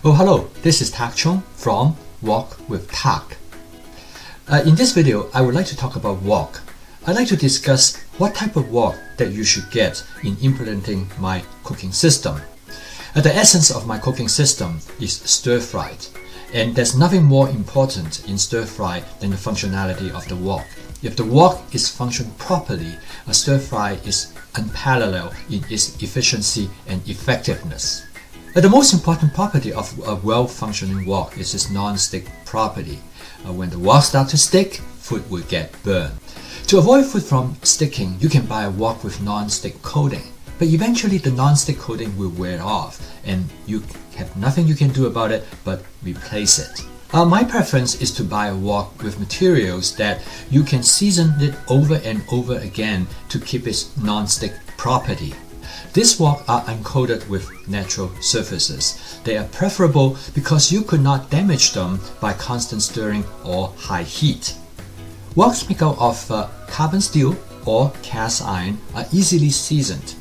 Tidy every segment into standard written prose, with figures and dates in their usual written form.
Oh, hello, this is Tak Chung from Wok with Tak. In this video, I would like to talk about wok. I'd like to discuss what type of wok that you should get in implementing my cooking system. The essence of my cooking system is stir-fried, and there's nothing more important in stir-fry than the functionality of the wok. If the wok is functioned properly, a stir-fry is unparalleled in its efficiency and effectiveness. The most important property of a well-functioning wok is its non-stick property. When the wok starts to stick, food will get burned. To avoid food from sticking, you can buy a wok with non-stick coating. But eventually the non-stick coating will wear off and you have nothing you can do about it but replace it. My preference is to buy a wok with materials that you can season it over and over again to keep its non-stick property. These wok are uncoated with natural surfaces. They are preferable because you could not damage them by constant stirring or high heat. Woks made out of carbon steel or cast iron are easily seasoned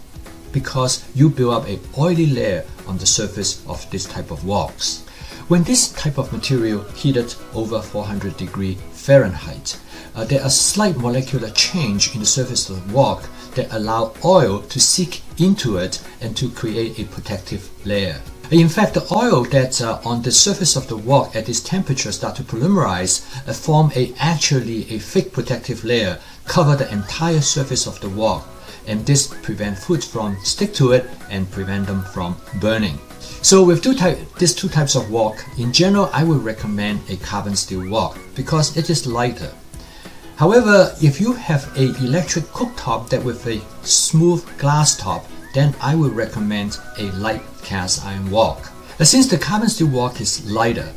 because you build up an oily layer on the surface of this type of woks. When this type of material heated over 400 degrees Fahrenheit, there are slight molecular change in the surface of the wok that allow oil to seep into it and to create a protective layer. In fact, the oil that's on the surface of the wok at this temperature start to polymerize, form actually a thick protective layer, cover the entire surface of the wok, and this prevent food from stick to it and prevent them from burning. So with these two types of wok, in general I would recommend a carbon steel wok because it is lighter. However, if you have an electric cooktop that with a smooth glass top, then I would recommend a light cast iron wok. Since the carbon steel wok is lighter,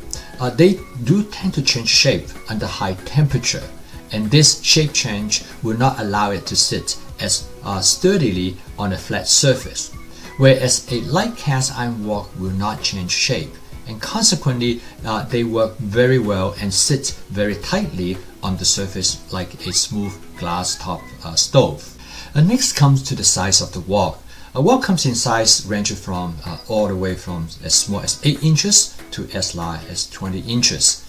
they do tend to change shape under high temperature, and this shape change will not allow it to sit as sturdily on a flat surface. Whereas a light cast iron wok will not change shape, and consequently they work very well and sit very tightly on the surface like a smooth glass top stove. Next comes to the size of the wok. A wok comes in size ranging from all the way from as small as 8 inches to as large as 20 inches.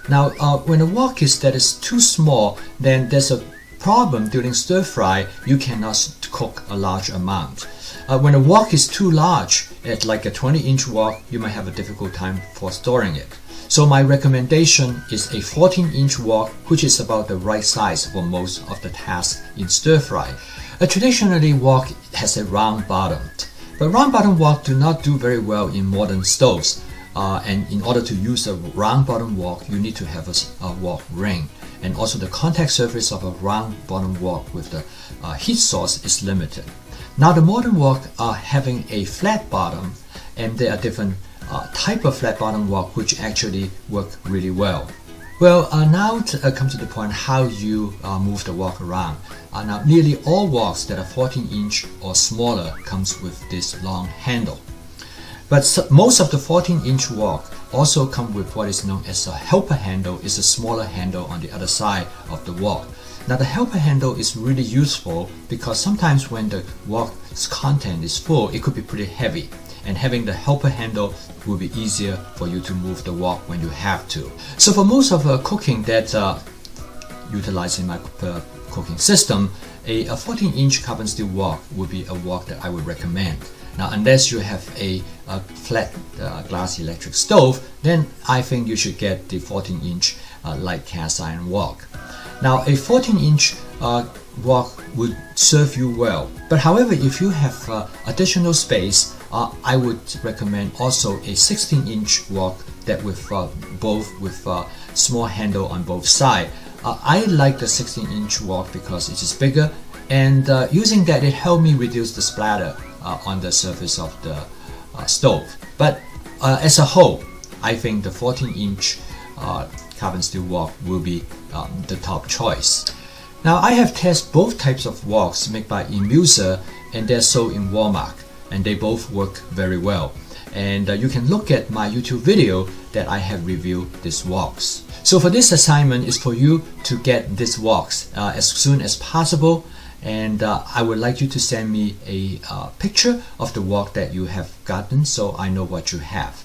Now when a wok is too small, then there's a problem during stir fry. You cannot cook a large amount. When a wok is too large, at like a 20-inch wok, you might have a difficult time for storing it. So my recommendation is a 14-inch wok, which is about the right size for most of the tasks in stir fry. Traditionally, wok has a round bottom, but round bottom wok do not do very well in modern stoves. And in order to use a round bottom wok, you need to have a wok ring. And also the contact surface of a round bottom wok with the heat source is limited. Now the modern wok are having a flat bottom, and there are different type of flat bottom wok which actually work really well. Well, now to come to the point how you move the wok around. Now nearly all woks that are 14-inch or smaller comes with this long handle. But most of the 14-inch wok also come with what is known as a helper handle. It's a smaller handle on the other side of the wok. Now the helper handle is really useful because sometimes when the wok's content is full, it could be pretty heavy. And having the helper handle will be easier for you to move the wok when you have to. So for most of cooking that utilizing my cooking system, a 14-inch carbon steel wok would be a wok that I would recommend. Now unless you have a flat glass electric stove, then I think you should get the 14-inch light cast iron wok. Now a 14-inch wok would serve you well, but however if you have additional space, I would recommend also a 16-inch wok that with small handle on both sides. I like the 16-inch wok because it is bigger, and using that it helped me reduce the splatter on the surface of the stove. But as a whole, I think the 14-inch carbon steel wok will be the top choice. Now I have tested both types of woks made by Imusa, and they're sold in Walmart, and they both work very well. And you can look at my YouTube video that I have reviewed these woks. So for this assignment is for you to get these woks as soon as possible, and I would like you to send me a picture of the wok that you have gotten so I know what you have.